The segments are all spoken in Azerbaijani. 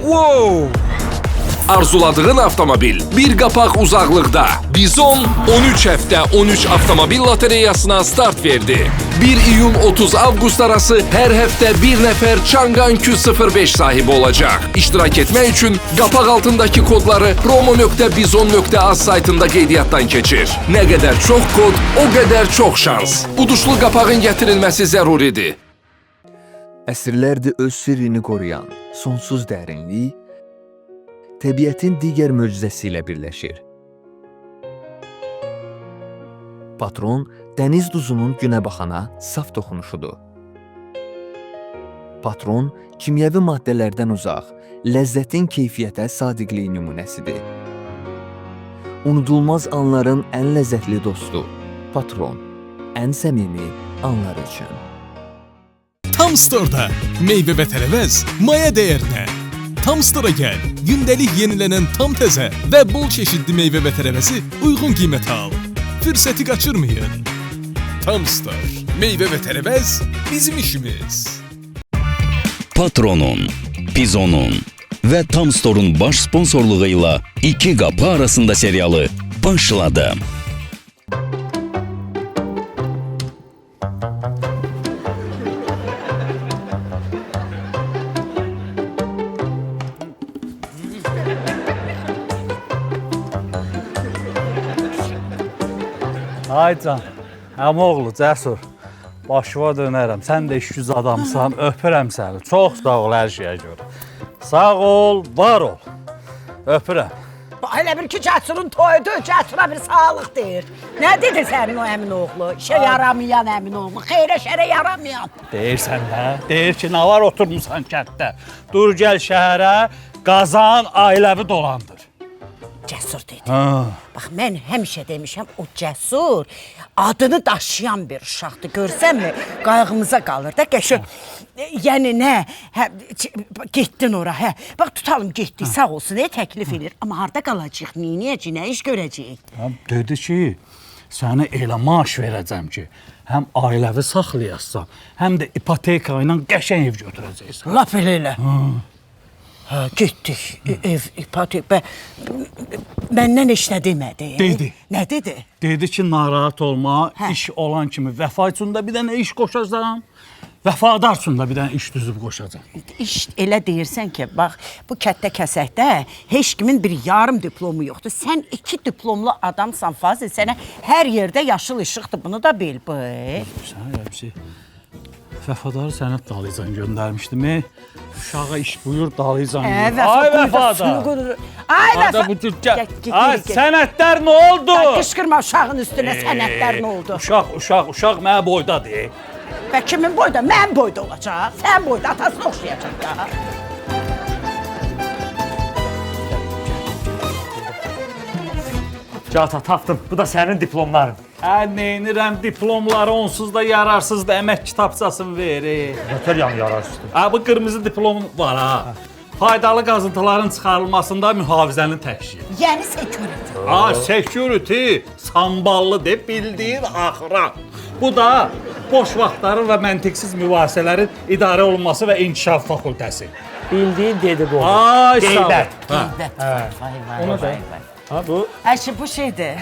Wow! Arzuladığın avtomobil bir qapaq uzaqlıqda. Bizon 13 həftə 13 avtomobil lotereyasına start verdi. 1 iyun 30 avqust arası hər həftə bir nəfər Changan Q05 sahibi olacaq. İştirak etmək üçün qapaq altındakı kodları promo.bizon.az saytında qeydiyyatdan keçir. Nə qədər çox kod, o qədər çox şans. Uduşlu qapağın gətirilməsi zəruridir. Əsrlərdir öz sirrini qoruyan sonsuz dərinlik, təbiətin digər möcüzəsi ilə birləşir. Patron, dəniz duzunun günə baxana saf toxunuşudur. Patron, kimyəvi maddələrdən uzaq, ləzzətin keyfiyyətə sadiqliyi nümunəsidir. Unudulmaz anların ən ləzzətli dostu. Patron, ən səmimi anlar üçün. Tam Store'da meyve ve terevez maya değerine. Tam Store'a gel, gündelik yenilenen tam təzə ve bol çeşitli meyve ve terevezi uygun qiymətə al. Fürsəti kaçırmayın. Tam Store, meyve ve terevez bizim işimiz. Patronun, Bizon'un ve Tam Store'un baş sponsorluğuyla İki Qapı Arasında serialı başladı. Ay can, əmoğlu, cəsur. Başıva dönərəm. Sən də işgüz adamsan, öpürəm səni. Çox sağ ol hər şeyə görə. Sağ ol, var ol. Öpürəm. Elə bir ki, Cəsurun toyudur, Cəsura bir sağlıq deyir. Nə dedi sənin o əmin oğlu? İşə yaramayan əmin oğlu, xeyrə şərə yaramayan. Deyirsən də, deyir ki, nə var oturmusan kənddə. Dur gəl şəhərə, qazan ailəvi dolandır. Cəsur dedi. Bax, mən həmişə demişəm, o Cəsur adını daşıyan bir uşaqdır. Görsənmi, qayğımıza qalır da qəşə. Yəni nə, getdin ora, hə. Bax, tutalım getdik, sağ olsun, təklif edir. Amma harada qalacaq, neyniyəcək, nə iş görəcəyik? Dedi ki, sənə elə maaş verəcəm ki, həm ailəvi saxlayasan, həm də ipoteka ilə qəşəng ev götürəcəksən. Laf elə. Hə, getdik, ev, ipotek, məndən heç nə demədi. Dedi. Nə dedi? Dedi ki, narahat olma, iş olan kimi vəfa üçün də bir dənə iş qoşacağam, vəfadar üçün də bir dənə iş düzüb qoşacağam. İş elə deyirsən ki, bax, bu kətdə kəsəkdə heç kimin bir yarım diplomu yoxdur. Sən 2 diplomlu adamsan, Fazil, sənə hər yerdə yaşıl işıqdır, bunu da bil, Sən hepsi vəfadarı sənə dalıcan göndərmişdim. Uşağa iş buyur, dalıcan göndər. Ay vəfadar! Ay vəfadar! Ay, sənətlər nə oldu? Qışqırma uşağın üstünə, sənətlər nə oldu? Uşaq mənə boydadır. Və kimin boyda? Mən boyda olacaq. Sən boyda, atasını oxşayacaq da. Cata, tapdım. Bu da sənin diplomların. Neynirəm, diplomları onsuz da yararsız da əmək kitabçasını verir. Nötər yanı yararsızdır. Bu qırmızı diplom var ha. Faydalı qazıntıların çıxarılmasında mühafizənin təşkili. Yəni security. Security, samballı de bildiyin axıra. Bu da boş vaxtların və məntiqsiz mübahisələrin idarə olunması və inkişaf fakültəsi. Bildiyin dedi bu. Ay sağ ol. Vay. Ha bu? Əşi, bu şeydir.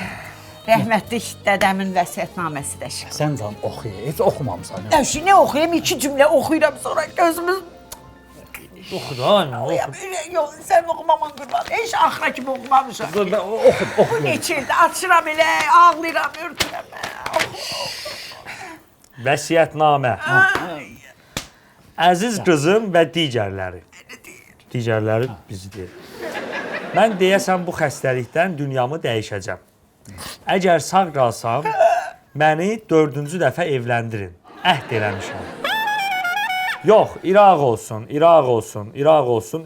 Rəhmətlik dədəmin vəsiyyətnaməsi də şey. Sən can oxuya, heç oxumamısan. Əşi, nə oxuyayım? 2 cümlə oxuyuram, sonra gözümüz... Oxu da, nə oxu? Yox, sən oxumaman qurban. Heç axıra kimi oxumamışam. Oxu. Bu neçə ildir, açıram elə, ağlayıram, örtürəm. Vəsiyyətnamə. Əziz qızım və digərləri. Digərləri bizi deyir. Mən deyəsən bu xəstəlikdən dünyamı dəyişəcəm. Əgər sağ qalsam, məni 4-cü dəfə evləndirin. Əhd eləmişəm. Yox, İraq olsun,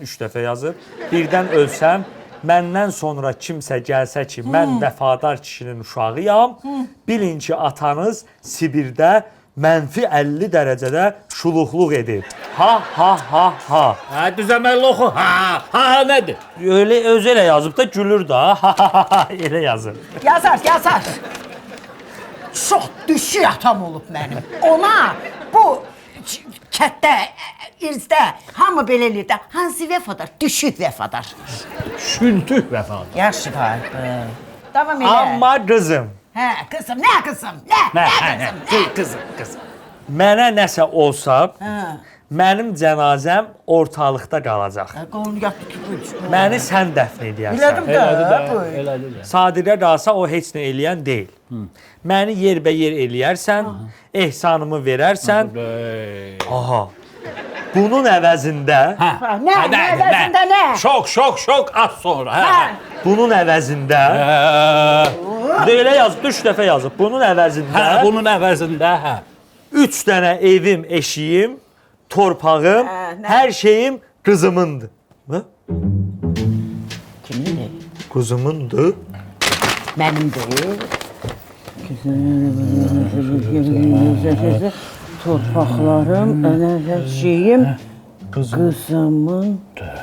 3 dəfə yazıb. Birdən ölsəm, məndən sonra kimsə gəlsə ki, mən vəfadar kişinin uşağıyam, bilin ki, atanız Sibirdə mənfi 50 dərəcədə şuluqluq edir. Ha. Düzəməlli oxu. Ha nədir? Özü elə yazıb da gülür da. Ha, elə yazır. Yazar. Çox düşük atam olub mənim. Ona bu kətdə irzdə hamı belə eləyir də. Hansı vəfadar? Düşük vəfadar. Şültük vəfadır. Yaxşı Tayyip. Davam elə. Amma qızım, Hə, qızım, nə qızım? Nə qızım? qızım. Mənə nəsə olsa, mənim cənazəm ortalıqda qalacaq. Qolunu yatdı ki, buyur. Məni sən dəfn edərsən. Elədim də. Elədi də. Sadiqə qalsa o heç nə eləyən deyil. Məni yerbəyer eləyərsən, ehsanımı verərsən. Aha. Bunun əvəzində, Nə əvəzində nə? Şok, az sonra. bunun əvəzində, elə yazıb, 3 dəfə yazıb. Bunun əvəzində Bunun əvəzində, 3 dənə evim, eşiyim, torpağım, hər şeyim qızımındır. Nə? Kimindir? Qızımındır. Mənimdir. Torpaqlarım, hər şeyim qızımındır.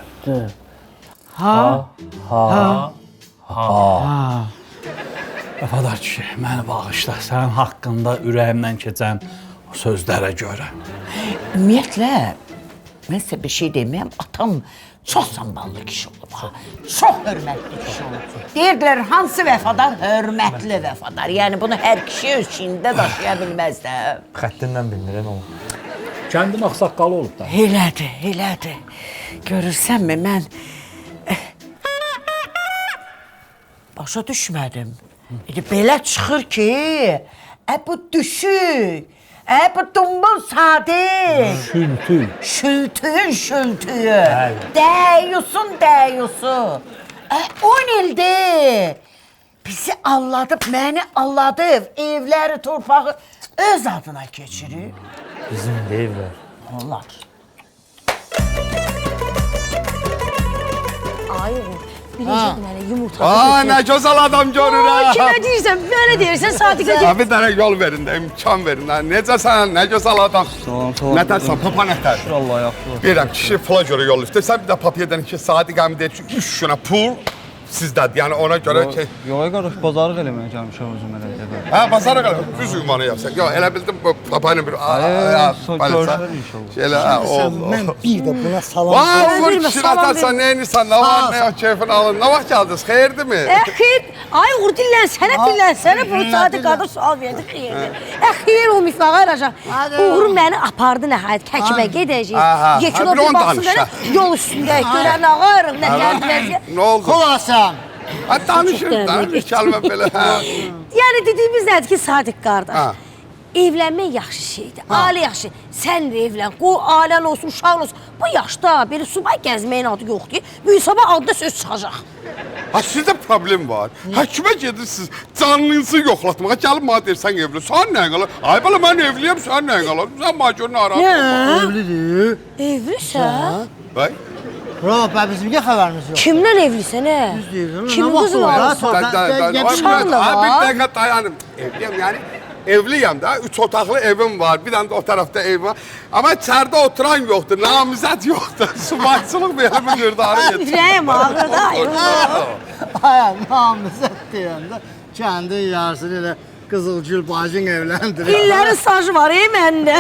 Vəfadar kişi, məni bağışla. Sənin haqqında ürəyimdən keçən o sözlərə görə. Ümumiyyətlə, mən sizə bir şey deməyəm, atam çox samballı kişi olub ha. Çox hörmətli kişi olub. Deyirdilər, hansı vəfadar? Hörmətli vəfadar. Yəni bunu hər kişi öz içində daşıya bilməz də. Xəttindən bilmirəm o. Kəndin ağsaqqalı olub da. Elədi. Görürsənmi, mən başa düşmədim. Belə çıxır ki, bu düşük, bu dumbul Sadiq. Şültük. Şültüyü. Dəyyusu. 10 ildir. Bizi alladıb, məni alladıb, evləri, torpağı öz adına keçirib. Bizim deyirlər. Allah. Ay oğul, biləcək mənə yumurta. Nə gözəl adam görür ha. Kimə deyirsən, mənə deyirsən, Sadiqə deyirsən. Bir dənə yol verin də, imkan verin də. Necəsən, nə gözəl adam. Nətərsən, papa nətər? Allah yaxşı. Bilirəm, kişi pula görə yol istəyirsən, bir də papaya deyən ki, Sadiq əmi deyir ki, 3 günə pul sizdədir. Yəni ona görə ki... Yox, qardaş, bazarlıq eləməyə gəlmişəm özüm elə dedim. Hə, bazara qalır, düz ünvanı yapsak. Yox, elə bildim, bu papayla bir... Görüşər inşallah. Elə, oldu. Mən bir də buna salam Vay, vur kişi atarsan, nə eynirsən, nə var, nə yok, keyfini alın. Nə vaxt gəldiniz, xeyirdi mi? Xeyr, ay uğur dinlənsənə, bu Sadiq qardaş sual verdi, xeyirdir. Xeyir olmuş, ağaracaq. Uğur məni apardı nəhayət, təkimə gedəcək. Yekin o bir baxsın mənə, yol üstündə görən ağarıq, nə gəldilər. Nə oldu? Xulasan. Danışın, bir kəlmə belə. Yəni dediyimiz nədir ki, Sadiq qardaş? Evlənmək yaxşı şeydir, ailə yaxşı. Sən də evlən, qoy ailən olsun, uşağın olsun. Bu yaşda belə subay gəzməyin adı yoxdur ki, büyük sabah adda söz çıxacaq. Ha, sizdə problem var. Həkimə gedirsiniz, canınızı yoxlatmağa gəlib mənə deyirsən evli. Sən nə qalır? Ay bala, mən evliyəm, sən nə qalır? Sən mənə görə narahat olma. Evlidir. Evlisən? Vay. Rob, bizimki xəbərimiz yox. Kimdən evlisən, Kimin qızını alırsan? Uşağınla var. Bir dəqiqə dayanım. Evliyəm, yəni evliyəm də. 3 otaqlı evim var, bir dənə də o tərəfdə ev var. Amma içəridə oturan yoxdur, namizəd yoxdur. Subayçılıq belə bir qırdarı yetişir. Ürəyim ağrıdı, Ay, namizət deyəndə kəndin yarısını elə Qızılgül bacın evləndirir. İllərin stajı var, məndə.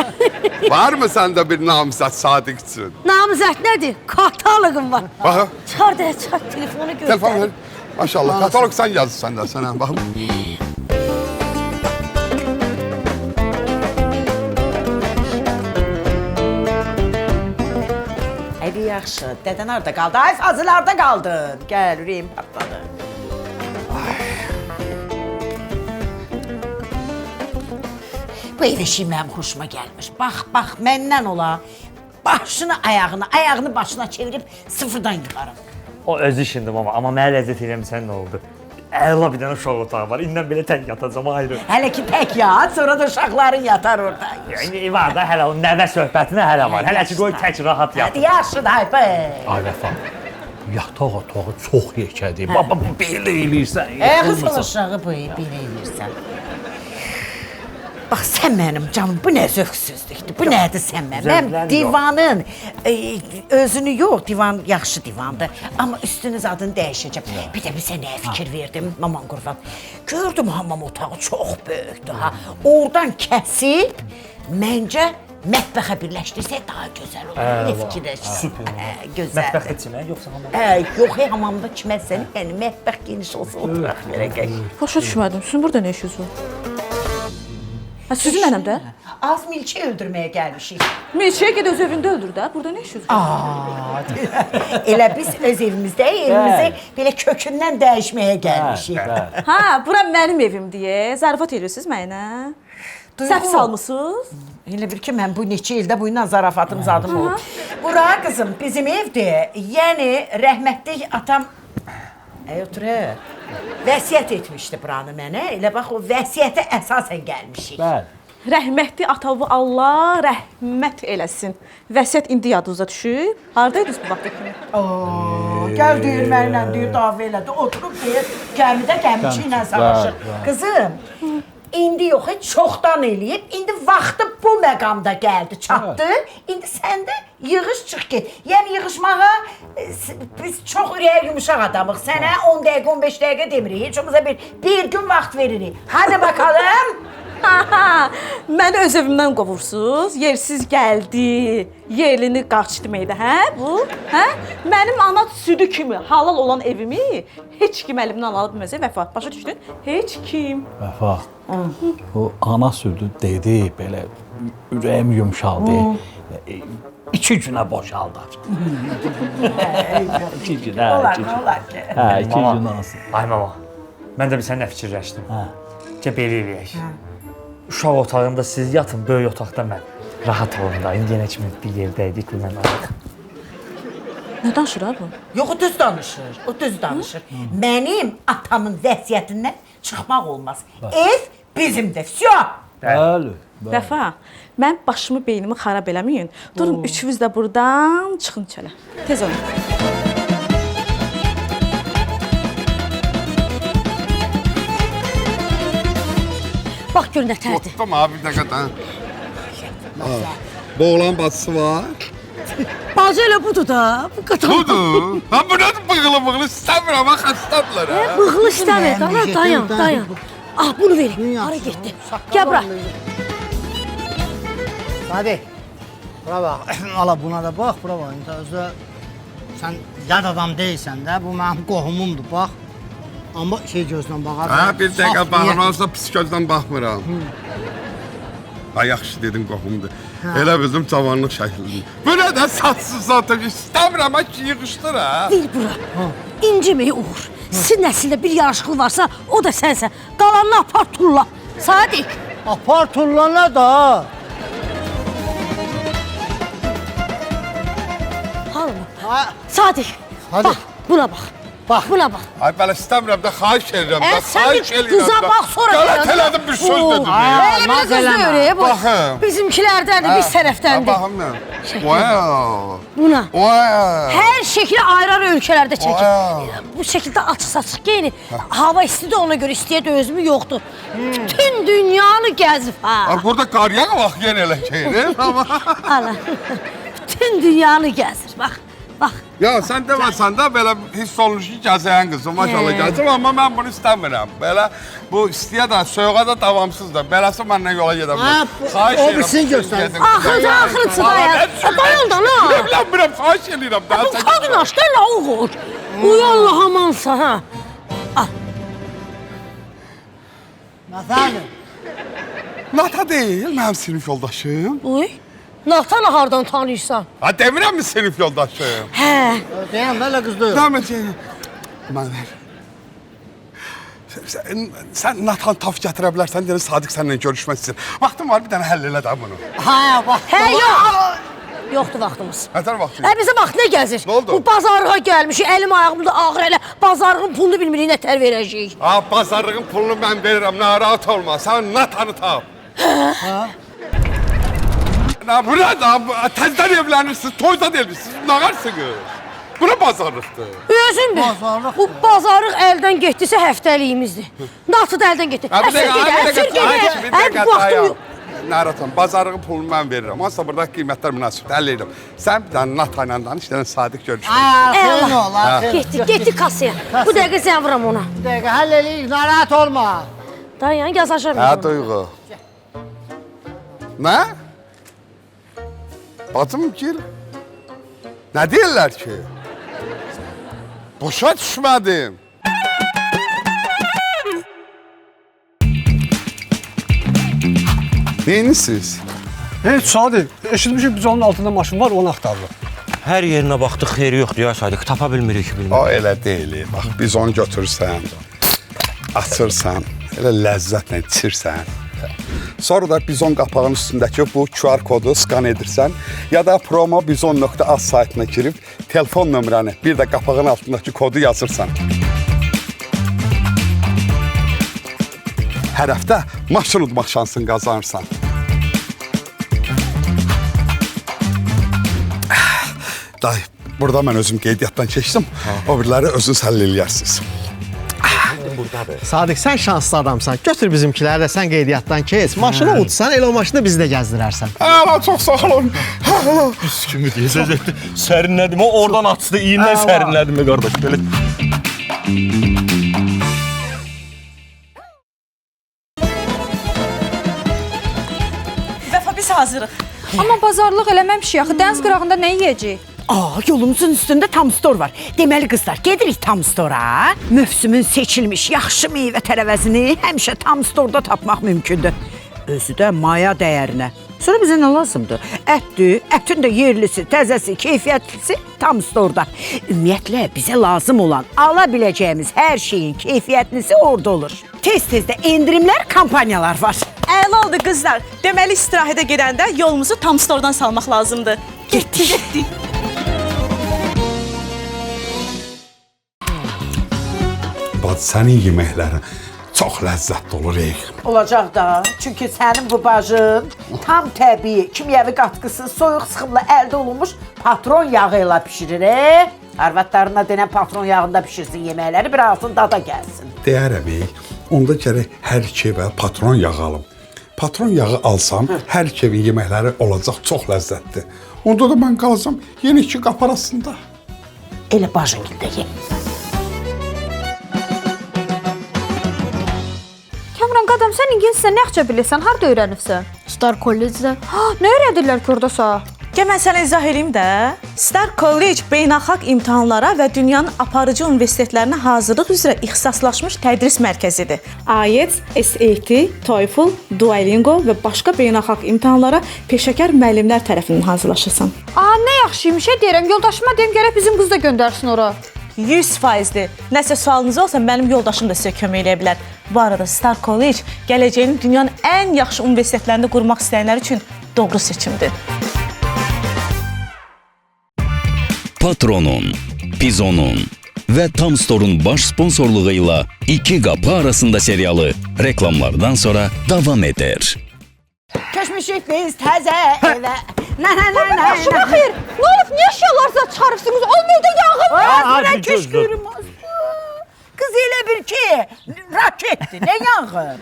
Var mı səndə bir namizəd Sadiq üçün? Namizət nədir? Kataloqum var. Bax. Çıxar telefonu göstər. Telefon ver. Maşallah, katalog sən yazırsan da sənə. Baxın. Hadi yaxşı, dədən harada qaldı? Ay Fazıl harada qaldın? Gəl, ürəyim patladı. Bu ev eşiği mənim xoşuma gəlmir. Bax, məndən ola. Başını, ayağını başına çevirib sıfırdan yıxarım. O öz işindir amma mənə ləzzət eləmirsən nə oldu? Əla bir dənə uşaq otağı var, indən belə tək yatacam ayrı. Hələ ki tək yat, sonra da uşaqların yatar orada. Yəni var da hələ o nəvə söhbətinə hələ var. Hələ ki qoy tək rahat yat. Hadi yaxşı da, Ay vəfa, yataq otağı çox yekədir. Baba, belə eləyirsən. Qızıl uşağı belə eləyirsən. Bax, sən mənim canım, bu nə zövqsüzlükdür, bu nədir sən mənim? Mən divanın özünü yox, divan yaxşı divandır. Amma üstünü zadını dəyişəcəm. Bir də bizə nəyə fikir verdim, aman qurban. Gördüm hamam otağı çox böyükdür ha. Oradan kəsib, məncə mətbəxə birləşdirsək daha gözəl olur. Ne fikirləşirsən? Süper. Gözəl. Mətbəxdə çimə, yoxsa hamam? Yox, hamamda çiməzsən. Yəni mətbəx geniş olsa oturaq verək. Başa düşmədim. Sizin burada nə işiniz var? Sizin mənəm də? Az milçək öldürməyə gəlmişik. Milçəyə ged öz evində öldür də. Burada nə işiniz var? Elə biz öz evimizdə evimizi belə kökündən dəyişməyə gəlmişik. Ha, bura mənim evim deyə zarafat edirsiniz mənə. Səhv salmısınız? Elə bir ki, mən bu neçə ildə bu ilə zarafatım zadım olub. Bura qızım bizim evdir. Yəni rəhmətli atam oturur. Vəsiyyət etmişdi buranı mənə. Elə bax o vəsiyyətə əsasən gəlmişik. Bəli. Rəhmətli atavı Allah rəhmət eləsin. Vəsiyyət indi yadınıza düşüb. Hardaydınız bu vaxta kimi? Gəl deyir mənimlə deyir dava elədi. Oturub deyir gəmidə gəmiçi ilə savaşır. Qızım, indi yox, çoxdan eləyib. İndi vaxtı bu məqamda gəldi, çatdı. İndi sən də yığış çıx get. Yəni yığışmağa biz çox ürəyə yumuşaq adamıq. Sənə 10 dəqiqə, 15 dəqiqə demirik. Heç olmazsa bir gün vaxt veririk. Hadi bakalım. Məni öz evimdən qovursuz, yersiz gəldi, yerlini qaçdı meydə, hə bu? Hə? Mənim ana südü kimi halal olan evimi heç kim əlimdən ala bilməsə, Vəfa, başa düşdün? Heç kim. Vəfa, o ana südü dedi, belə ürəyim yumşaldı. 2 günə boşaldar. 2 gün, hə. Olar ki. Hə, 2 gün olsun. Ay mama, mən də bir sən nə fikirləşdim? Ki, belə eləyək. Uşaq otağında siz yatın, böyük otaqda mən. Rahat olun da, indi yenə kimi bir yerdəydik, bu mən araq. Nə danışır ha bu? Yox, o düz danışır, o düz danışır. Mənim atamın vəsiyyətindən çıxmaq olmaz. Ev bizimdir, vsyo. Bəli. Vəfa, mən başımı, beynimi xarab eləməyin. Durun, üçünüz də buradan çıxın çələ. Tez olun. Bax gör nə tərdir. Tuttum abi bir dəqiqə. Boğulan bacısı var. Bacı elə budur da. Bu qatan. Budur. Ha bu nədir bığılı istəmirəm, ha xəstədilər ha. Bığılı istəmir. Dayan. Ah bunu verin. Hara getdi? Gəl bura. Hadi. Bura bax. Ala buna da bax, bura bax. İndi özü sən yad adam deyilsən də, bu mənim qohumumdur, bax. Amma şey gözlə baxar. Ha bir dəqiqə baxmazsa pis gözdən baxmıram. Ha yaxşı dedin qohumdur. Elə bizim cavanlıq şəklidir. Bu nə də satsız zaten istəmirəm, ha ki yığışdır ha. Ver bura. İnciməyi Uğur. Sizin nəsildə bir yaraşıqlı varsa, o da sənsən. Qalanını apar tulla. Sadiq. Apar tulla nə da? Halma. Sadiq. Hadi. Bax, buna bax. Bax, buna bax. Ay belə istəmirəm də, xahiş edirəm də, Sən bir qıza bax, sonra Qələt elədim bir söz dedim. Elə bir qız deyir, bu. Baxın. Bizimkilərdəndir, biz tərəfdəndir. Baxım nə? Wow. Buna. Wow. Hər şəkli ayrı-ayrı ölkələrdə çəkir. Bu şəkildə açıq-saçıq geyinir. Hava istidir, ona görə istəyə də özümü yoxdur. Bütün dünyanı gəzib, ha. Burada qar yağı vaxt yenə elə şeydir, amma... Ala, bütün dünyanı gəzir, bax. Bax. Ya sən deməsən də belə hiss olunur ki, gəzəyən qızım, maşallah gəzir, amma mən bunu istəmirəm. Belə bu istəyə də, soyuğa da davamsızdır. Beləsi məndən yola gedə bilər. O birisini göstər. Axırıncı dayan. Dayan da, la. Evlənmirəm, xahiş edirəm. Bu qadın aşkı, la Uğur. Uy Allah amansa, ha. Al. Nəfədir? Nata deyil, mənim sinif yoldaşım. Uy. Natana hardan tanıyırsan? Ha, demirəm mi sinif yoldaşım? Hə. Deyəm, belə qız deyil. Dəməcəyim. Mən sən Natan taf gətirə bilərsən, deyən Sadiq səninlə görüşmək istəyir. Vaxtım var, bir dənə həll elə də bunu. Hə, vaxt. Hə, yox. Yoxdur vaxtımız. Nətər vaxtı? Bizə vaxt nə gəzir? Nə oldu? Bu bazarlığa gəlmişik, əlim ayağımda ağır elə. Bazarlığın pulunu bilmirik, nə tər verəcəyik. Ha, bazarlığın pulunu mən verirəm, narahat olma. Sən Natanı tap. Hə? Bu nə da? Təzdən evlənirsiniz, toyda deyirsiniz, nağarsınız. Bu nə bazarlıqdır? Özün bil. Bazarlıq. Bu bazarlıq əldən getdisə həftəliyimizdir. Natı da əldən getdi. Əsir gedə. Bu vaxtım yox. Narahatam, bazarlığın pulunu mən verirəm. Hansısa buradakı qiymətlər münasib həll edirəm. Sən bir dənə Nata ilə danış, bir dənə Sadiq görüşmək. Xeyrin olar. Getdi kasaya. Bu dəqiqə sən vuram ona. Bir dəqiqə, həll eləyik, narahat olma. Dayan, yazacağım. Hə, Duyğu. Nə? Bacım gir. Nə deyirlər ki? Boşa düşmədim. Neyiniz? Heç Sadiq, eşitmişik biz onun altında maşın var, onu axtarırıq. Hər yerinə baxdıq, xeyri yoxdur ya Sadiq. Tapa bilmirik ki, bilmirik. O elə deyil. Bax, biz onu götürürsən, açırsan, elə ləzzətlə içirsən. Sonra da Bizon qapağının üstündəki bu QR kodu skan edirsən, ya da promobizon.az saytına girib telefon nömrəni, bir də qapağın altındakı kodu yazırsan. Hər həftə maşın udmaq şansını qazanırsan. Day, burada mən özüm qeydiyyatdan keçdim, o biriləri özünüz həll eləyərsiniz. Sadiq, sən şanslı adamsan. Götür bizimkiləri də sən qeydiyyatdan keç. Maşını utsan, elə o maşını bizi də gəzdirərsən. Çox sağ olun. Pis kimi deyəcək. Sərinlədim, o oradan açdı, iyindən sərinlədim qardaş. Belə. Vəfa, biz hazırıq. Amma bazarlıq eləməmişik axı. Dəniz qırağında nə yeyəcəyik? Yolumuzun üstündə tam store var. Deməli qızlar, gedirik tam store'a. Mövsümün seçilmiş yaxşı meyvə tərəvəzini həmişə tam store'da tapmaq mümkündür. Özü də maya dəyərinə. Sonra bizə nə lazımdır? Ətdir, ətin də yerlisi, təzəsi, keyfiyyətlisi tam store'da. Ümumiyyətlə, bizə lazım olan, ala biləcəyimiz hər şeyin keyfiyyətlisi orada olur. Tez-tez də endirimlər, kampanyalar var. Əla oldu qızlar. Deməli istirahətə gedəndə yolumuzu tam store'dan salmaq lazımdır. Getdik. Bacı, sənin yeməklərin çox ləzzətli olur. Olacaq da, çünki sənin bu bacın tam təbii, kimyəvi qatqısız, soyuq sıxımla əldə olunmuş patron yağı ilə pişirir. Arvadlarına denən patron yağında pişirsin yeməkləri, bir alsın dada gəlsin. Deyərəm, onda gərək hər iki evə patron yağı alım. Patron yağı alsam, hər iki evin yeməkləri olacaq çox ləzzətli. Onda da mən qalacam yeni iki qapı arasında. Elə bacın gildə ye. Kamran qadam, sən ingiliscə nə yaxça bilirsən? Harda öyrənibsən? Star College-də. Nə öyrədirlər ki orada sağ? Gəl mən sənə izah edeyim də. Star College beynəlxalq imtahanlara və dünyanın aparıcı universitetlərinə hazırlıq üzrə ixtisaslaşmış tədris mərkəzidir. IELTS, SAT, TOEFL, Duolingo və başqa beynəlxalq imtahanlara peşəkar müəllimlər tərəfindən hazırlaşırsan. Nə yaxşıymış, deyirəm. Yoldaşıma deyim, gərək bizim qız da göndərsin ora. 100%-dir. Nəsə sualınız olsa mənim yoldaşım da sizə kömək eləyə bilər. Bu arada Star College gələcəyin dünyanın ən yaxşı universitetlərində qurmaq istəyənlər üçün doğru seçimdir. Patronun, Bizonun və Tam Store'un baş sponsorluğu ilə İki Qapı Arasında serialı reklamlardan sonra davam edir. Köşmüşük biz təzə evə. Başıma xeyr. Nə olub, niyə əşyalarınızı çıxarırsınız? Olmaydı yağın. Mən köşkürüm. Qız elə bir ki, raketdir, nə yağı?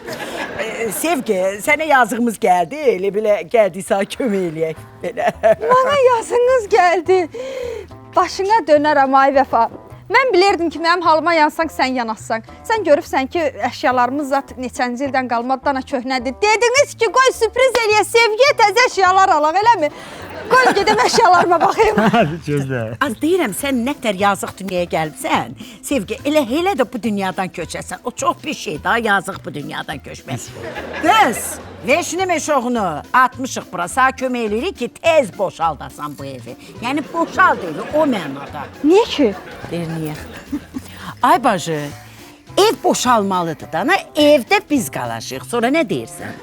Sevgi, sənə yazığımız gəldi, elə belə gəldiysə kömək eləyək. Mənə yazığınız gəldi. Başına dönərəm ay Vəfa. Mən bilirdim ki, mənim halıma yansan, sən yanassan. Sən görübsən ki, əşyalarımız zat neçənci ildən qalmadı, dana köhnədir. Dediniz ki, qoy sürpriz eləyə, Sevgiyə təzə əşyalar alaq, eləmi? Qoy gedəm əşyalarıma baxayım. Az deyirəm, sən nətər yazıq dünyaya gəlbsən, Sevgi, elə də bu dünyadan köçəsən. O çox bir şey, daha yazıq bu dünyadan köçmək. Qız, veşini meşoğunu atmışıq bura, sağ kömək eləyirik ki, tez boşaldasan bu evi. Yəni boşald evi, o mənada. Niyə ki? Deyir, niyə? Ay bacı, ev boşalmalıdır da, evdə biz qalacaq. Sonra nə deyirsən?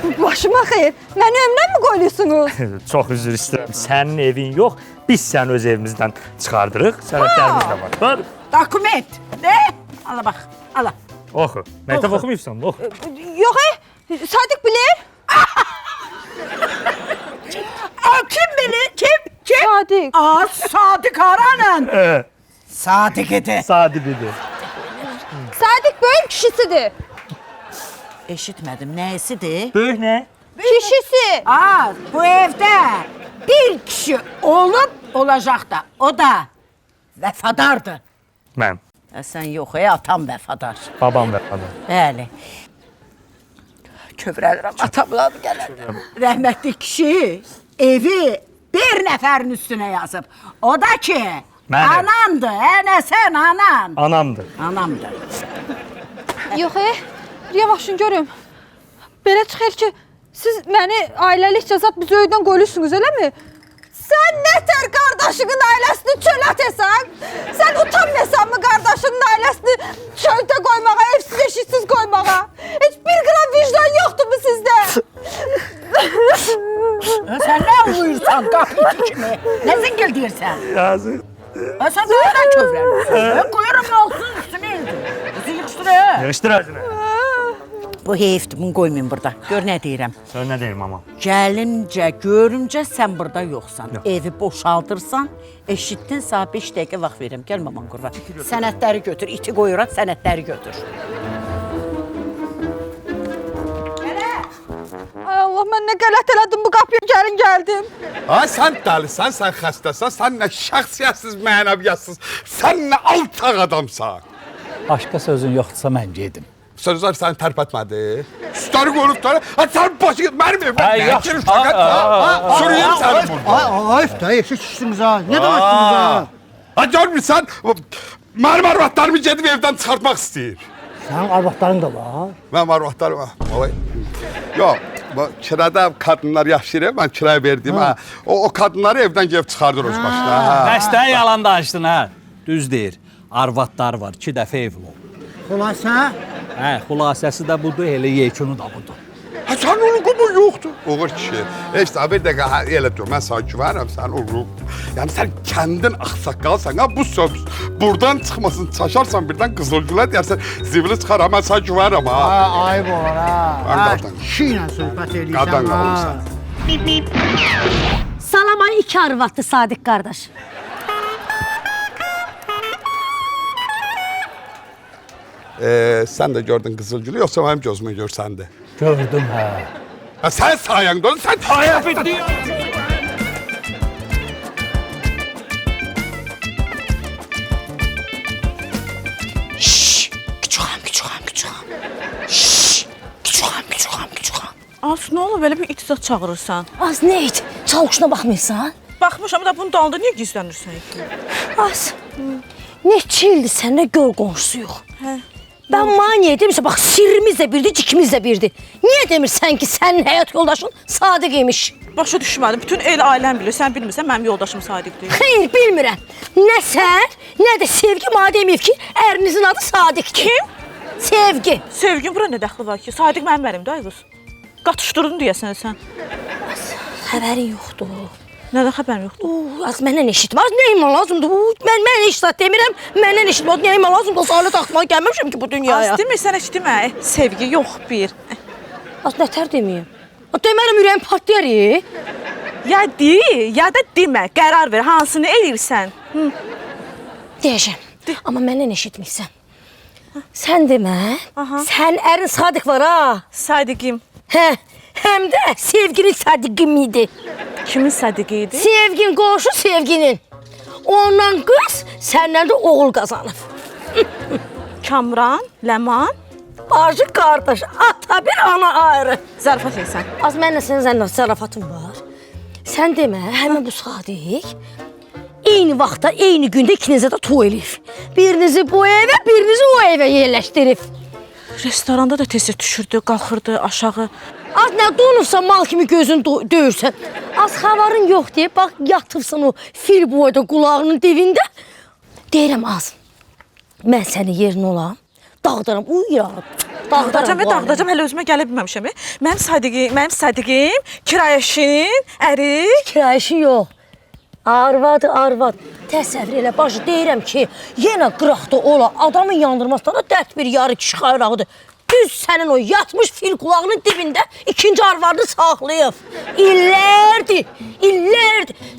Başıma xeyr, məni ömrə mi qoyuyorsunuz? Çox üzr istəyirəm, sənin evin yox, biz səni öz evimizdən çıxardırıq, sənədlərimiz də var. Dokument, de? Ala bax, ala. Oxu, məktəb oxumayıbsan, oxu. Yox, Sadiq bilir. Kim bilir, kim? Sadiq. Sadiq haranın? Sadiq idi. Sadiq idi. Sadiq böyük kişisidir. Eşitmədim, nəyisidir? Böyük nə? Kişisi. Bu evdə bir kişi olacaq da, o da vəfadardır. Mən. Sən yox, atam vəfadar. Babam vəfadar. Bəli. Kövrəlirəm, atamla gələr. Rəhmətli kişi evi bir nəfərin üstünə yazıb. O da ki, Mənim. anandır, nə sən anan. Anamdır. Anamdır. Yox, yavaşın görüm. Belə çıxır ki, siz məni ailəlik cəzat biz öydən qoyursunuz, eləmi? Sən nətər qardaşının ailəsini çölə atəsən? Sən utanmıyorsan mı qardaşının ailəsini çöldə qoymağa, evsiz eşiksiz qoymağa? Heç bir qram vicdan yoxdur mu sizdə? Sən nə uyursan qapı kimi? Nə zingil deyirsən? Yazıq. Sən doğrudan kövrəlirsən. Qoyuram nə olsun üstünə eldir. Bizi yıxışdırır. Yığışdıracını. Bu heyfdir, bunu qoymayın burada. Gör nə deyirəm. Sən nə deyim ama? Gəlincə, görümcə sən burada yoxsan. Evi boşaldırsan, eşitdin saat 5 dəqiqə vaxt verirəm. Gəl maman qurva. Sənədləri götür, iti qoyuraq, sənədləri götür. Ay Allah, mən nə qələt elədim bu qapıya gəldim. Ay sən dəlisən, sən xəstəsən, sən nə şəxsiyyətsiz, mənəviyyətsiz, sən nə alçaq adamsan. Başqa sözün yoxdursa mən gedim. Sözler səni tərpətmədi. Üstləri qoyulub da, sən başı mənim evimə Ay, nə yaxşı. girir fəqət ha? Sürüyüm səni burada. Ay, eşit işsiniz ha. Nə danışdınız ha? Ha görmürsən, mənim arvadlarımı gedib evdən çıxartmaq istəyir. Sənin arvadların da var. Mənim arvadlarım var. Yox, kirədə kadınlar yaşayır, mən kiraya verdim. O kadınları evdən gedib çıxardır öz başına. Nəstə yalan danışdın ha? Düz deyir. Arvadlar var, 2 dəfə evli olub. Xülasə? Hə, xülasəsi də budur, elə yekunu da budur. Ha sən onu qubur yoxdur. Oğur kişi. İşte bir dəqiqə elə dur, mən sana güvənirəm, sən oğur. Yəni sən kəndin ağsaqqalsan, ha bu söz buradan çıxmasın, çaşarsan birdən Qızılgülə deyərsən, zibili çıxar, mən sana güvənirəm ha. Ayıb olur ha. Kişi ilə söhbət edirsən ha. Qadan qalırsan. Salam ay 2 arvadlı Sadiq qardaş. Sən də gördün Qızılgülü, yoxsa mənim gözümü görsəndi? Gördüm hə. Ha sən sayəndə olun, sən Ayaq bitti. Az nə olur belə bir itizat çağırırsan? Az nə et? Çalqışına baxmırsan? Baxmışam da bunun dalında niyə gizlənirsən ki? Az. Neçə ildir səninlə göl qonşusuyuq. Hə. Ben maniye demişim, bak sirrimiz de birdi, cikimiz de birdi. Niye demirsən ki sənin həyat yoldaşın Sadiq imiş? Başa düşmədim. Bütün el ailəm bilir. Sən bilmirsən, mənim yoldaşım Sadiqdir. Xeyr, bilmirəm. Nə sən, nə də Sevgi mənə deməyib ki, ərinizin adı Sadiqdir. Kim? Sevgi. Sevgin bura nə dəxli var ki? Sadiq mənim ərimdir, ay qız. Qatışdırdın deyəsən sən. Xəbərin yoxdur. Nədən xəbərim yoxdur? Az məndən eşitmə, az nəyimə lazımdır? Mən eşitmə demirəm, məndən eşitmə, nəyimə lazımdır? Salət axlıma gəlməmişəm ki bu dünyaya. Az demir, sən heç demə. Sevgi yox bir. Az nətər deməyim? Demərəm ürəyim patlayar. Ya de, ya da demə. Qərar ver, hansını eləyirsən? Deyəcəm, amma məndən eşitmirsən. Sən demə, sən ərin Sadiq var ha? Sadiqim. Hə, həm də Sevginin Sadiqim idi. Kimin Sadiqi idi? Sevgin qoşu Sevginin. Ondan qız, səndən də oğul qazanıb. Kamran, Ləman. Bacı qardaş, ata bir, ana ayrı. Zarafat etsən. Az mənlə sənin zarafatın var. Sən demə, həmin bu Sadiq eyni vaxtda, eyni gündə ikinizə də toy eləyib. Birinizi bu evə, birinizi o evə yerləşdirib. Restoranda da tez düşürdü, qalxırdı aşağı. Az nə donursa mal kimi gözün döyürsən. Az xəbərin yox deyə, bax yatıbsan o fil boyda qulağının dibində. Deyirəm az, mən sənin yerin olam, dağdaram, uyuyaram. Dağdacam, hələ özümə gələ bilməmişəm. Mənim Sadiqim, kirayəşinin, əri. Kirayəşin yox, arvad. Təsəvvür elə, bacı, deyirəm ki, yenə qıraqda ola, adamın yandırmasına dərd bir yarı kişi xayrağıdır. Düz sənin o yatmış fil qulağının dibində ikinci arvadını saxlayıb. İllərdir.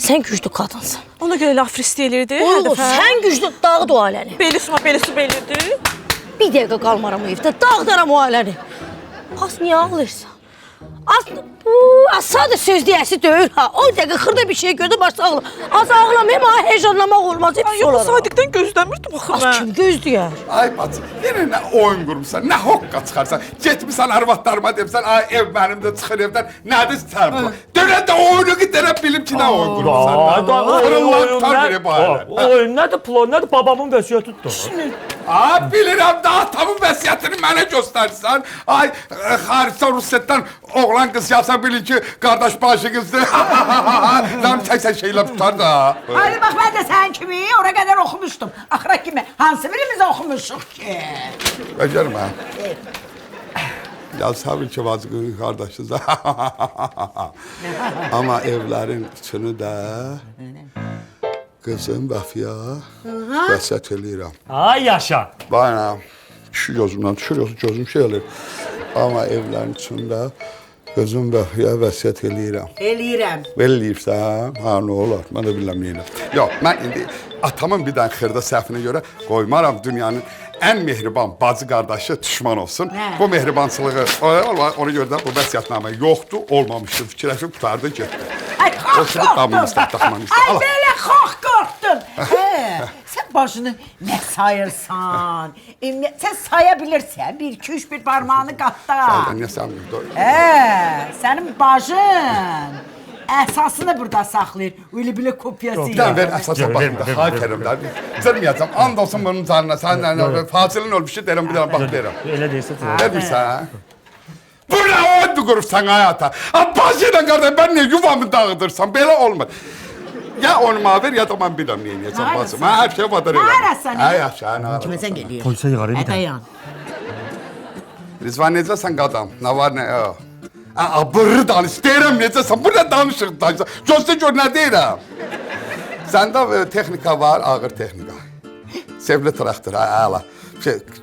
Sən güclü qadınsan. Ona görə laf istəyirdi. Sən güclü dağıd o ailəni. Beli su belirdi. Bir dəqiqə qalmaram o evdə, dağdaram o ailəni. Az niyə ağlayırsan? Asadır söz deyəsi deyil ha. 10 dəqiqə xırda bir şey gördü başda ağla. Az ağlamayım ha, heyecanlamaq olmaz. Hep Yox, Sadiqdən gözləmirdim axı mən. Kim gözləyər? Ay bacım, yine ne oyun kurmuşsan, ne hokka çıkarsan. Gitmişsen arvatlarıma demişsen, ay ev benim de çıkın evden, nedir sen bu? Dönen de oyunu giderek bilim ki ne oyun kurmuşsan. Oyun nədir, plan nədir? Babamın vəsiyyətidir. Bilirəm da atamın vəsiyyətini mənə göstərsən. Ay, xarici Rusiyadan oğlan qız yapsa bilin ki, qardaş başı qızdır. Lan sən şeylə tutar da. Hayır bax, mən də sənin kimi ora qədər oxumuşdum. Axıra kimi hansı birimiz oxumuşuq ki? Becərmə. Ya tabii ki bazı kardeşiz. Ama evlerin içini de kızım Vəfiyə vəsiyyət eləyirəm. Ay yaşa. Bayram, şu gözümdən düşür, gözüm şey olur. Ama evlerin içində kızım Vəfiyə vəsiyyət eləyirəm. Eləyirəm. Eləyirsən, ha ne olar, mən də bilməm neyinə. Yox, mən indi atamın bir dənə xırda səhvini görə qoymaram dünyanın en mehriban bacı kardeşi düşman olsun. He. Bu mehribansılığı ona göre de bu vəsiyyətnamə yoktu, olmamıştı. Fikirləşib tutardı, getdi. Ay, xoş qorxdum. Ay, belə xoş qorxdun. Sen başını ne sayırsan? Sen sayabilirsen. 1, 2, 3, bir parmağını qatda. Saydan, niyə saymıyım? Senin başın. Əsasını burada saxlayır. Öyle bile kopyası Bir daha ver əsasa baxım da, xahirim da. Zırmayacam, and olsun bunun canına. Sən fasilin ölmüşü derim, bir daha bak derim. Elə deyirsən. Ne deyirsən? Bu ne oyundu qurursan hayata? Abbasıyla qardaş, ben ne yuvamı dağıdırsam, belə olmaz. Ya onu ver ya da ben bilmem ne yiyeceğim bacım. Her şey var. Harasın? Ay aşağı. Kime sen geliyor? Polise yığarım bir Dayan. Rizvan necəsən qadam? Ne var ne yok? Bırrı danış, deyirəm necəsən? Bu ne danışıq danışıq? Gözdə gör nə deyirəm? Səndə texnika var, ağır texnika. Sevli traktor, əla.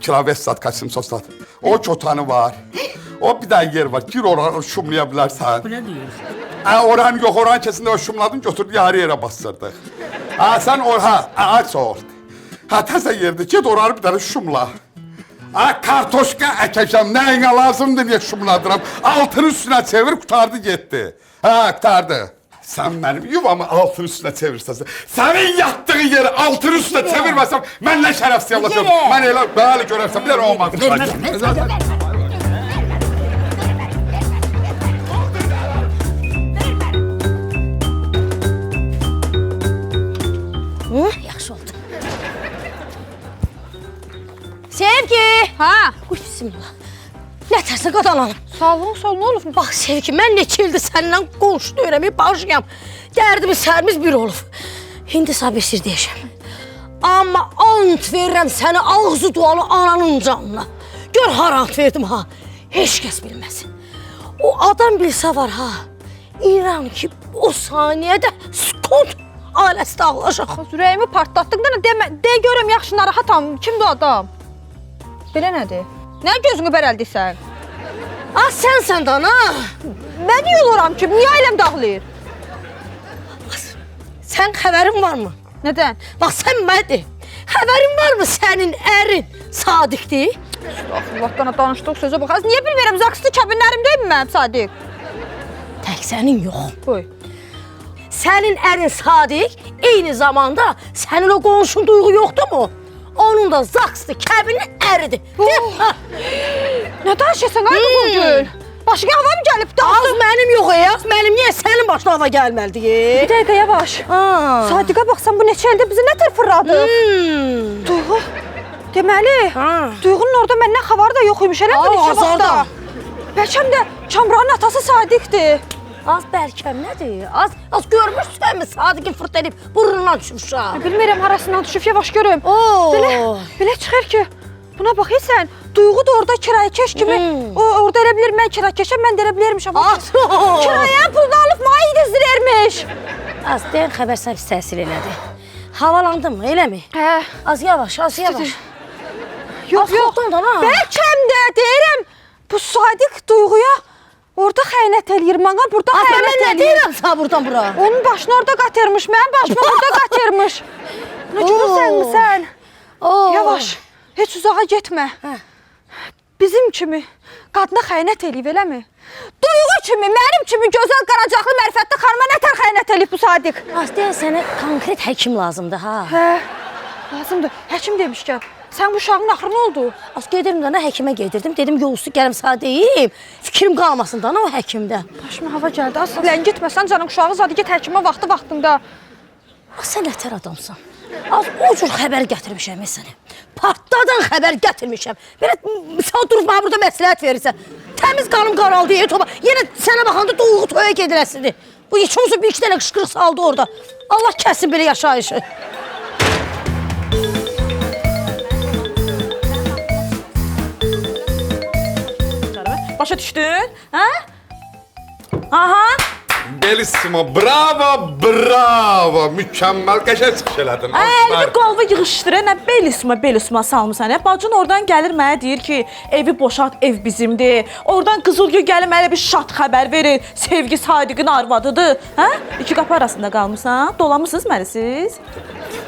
Kilavət sat, kaçım sos sat. O çotanı var. O bir daha yer var. Gir oranı şumlaya bilərsən. Bu ne diyorsun? Oran yok, oran kesinde o şumladın, götürdü yarı yere bastırdık. Sen aç soğurt. Təzə yerdə git oranı bir tane şumla. Kartoşka əkəcəm, nəyinə lazımdır diye şumladıram. Altını üstüne çevir, kurtardı gitti. Kurtardı. Sen benim yuvamı altın üstüne çevirsən. Senin yattığın yeri altın üstüne çevirməsəm, mən nə şərəfsiz yapacağım. Mən elə böyle görərsəm, bir olmaz. Yaxşı oldu. Sevgi! Ha? Uy, bismillah. Nə tərsə qadalanım. Sağlığın sol nə olub? Bax Sevgi, mən neçə ildir səndən qonşunu öyrəməyib bağışlayam. Dərdimiz sərimiz bir olub. İndi sabirsiz deyəşəm. Amma ant verirəm səni ağzı dualı ananın canına. Gör hara ant verdim ha. Heç kəs bilməsin. O adam bilsə var ha. İran ki o saniyədə skont ailəsi dağılacaq. Ürəyimi partlatdın da de görüm yaxşı narahatam. Kimdir o adam? Belə nədir? Nə gözünü bərəldiysən? Sənsən də ana. Mən niyə oluram ki? Niyə ailəm dağılır? Sən xəbərin varmı? Nədən? Bax sən mənə de. Xəbərin varmı sənin ərin Sadiqdir? Allahdan danışdıq sözə bax. Niyə bilmirəm, zakslı kəbinlərimdəyim mən Sadiq? Tək sənin yox. Qoy. Sənin ərin Sadiq eyni zamanda sənin o qonşun Duyğu yoxdurmu? Onun da zakslı kəbinin əridir. Nə danışırsan ay bu gün? Başına hava mı gəlib? Az mənim yox az mənim. Niyə sənin başına hava gəlməlidir? Bir dəqiqə yavaş. Sadiqə baxsan bu neçə ildir bizi nə tər fırladıq? Duyğu. Deməli, Duyğunun orada məndən xəbəri də yox imiş. Elə bir neçə vaxtda. Bəlkəm də Kamranın atası Sadiqdir. Az bəlkəm nədir? Az görmüşsənmi Sadiqin fırt edib burnundan düşmüşə? Bilmirəm harasından düşüb, yavaş görüm. Belə çıxır ki, buna bax sən, Duyğu da orada kirayəkeş kimi, o orada elə bilir mən kirayəkeşəm, mən də elə bilirmişəm. Kirayənin pulunu alıb mənə yedizdirərmiş. Az deyən xəbər səhv təsir elədi. Havalandın mı, eləmi? Hə. Az yavaş, az yavaş. Yox, bəlkəm də deyirəm, bu Sadiq Duyğuya orada xəyanət eləyir mənə, burada xəyanət eləyir. Mən nə deyirəm sağ buradan bura? Onun başını orada qatırmış, mənim başımı burada qatırmış. Nə görürsən mi sən? Yavaş, heç uzağa getmə. bizim kimi qadına xəyanət eləyib, eləmi? Duyğu kimi, mənim kimi gözəl qaracaqlı mərifətli xanıma nətər xəyanət eləyib bu Sadiq? Aslı sənə konkret həkim lazımdır ha. Hə, lazımdır. Həkim demişkən, sən bu uşağın axırı nə oldu? Az gedirdim də həkimə gedirdim. Dedim yolüstü gələm sağ deyim. Fikrim qalmasın da o həkimdə. Başıma hava gəldi. Aslı lən gitməsən canım uşağı zadı get həkimə vaxtında. Sən nətər adamsan? Az o cür xəbər gətirmişəm sənə. Partladan xəbər gətirmişəm. Belə sən durub mənə burada məsləhət verirsən. Təmiz qanım qaraldı toba. Yenə sənə baxanda duyğu toya gediləsidir. Bu heç olmasa bir iki dənə qışqırıq saldı orada. Allah kəsin belə yaşayışı. Başa düşdün? Hə? Aha. Bellissimo, bravo, bravo. Mükəmməl, qəşəng çıxış elədin. Əlimi qolva yığışdır, nə belisuma salmısan. Bacın oradan gəlir mənə deyir ki, evi boşalt, ev bizimdir. Oradan Qızılgül gəlir mənə bir şad xəbər verir. Sevgi Sadiqin arvadıdır. Hə? İki qapı arasında qalmısan, dolamısınız məni siz?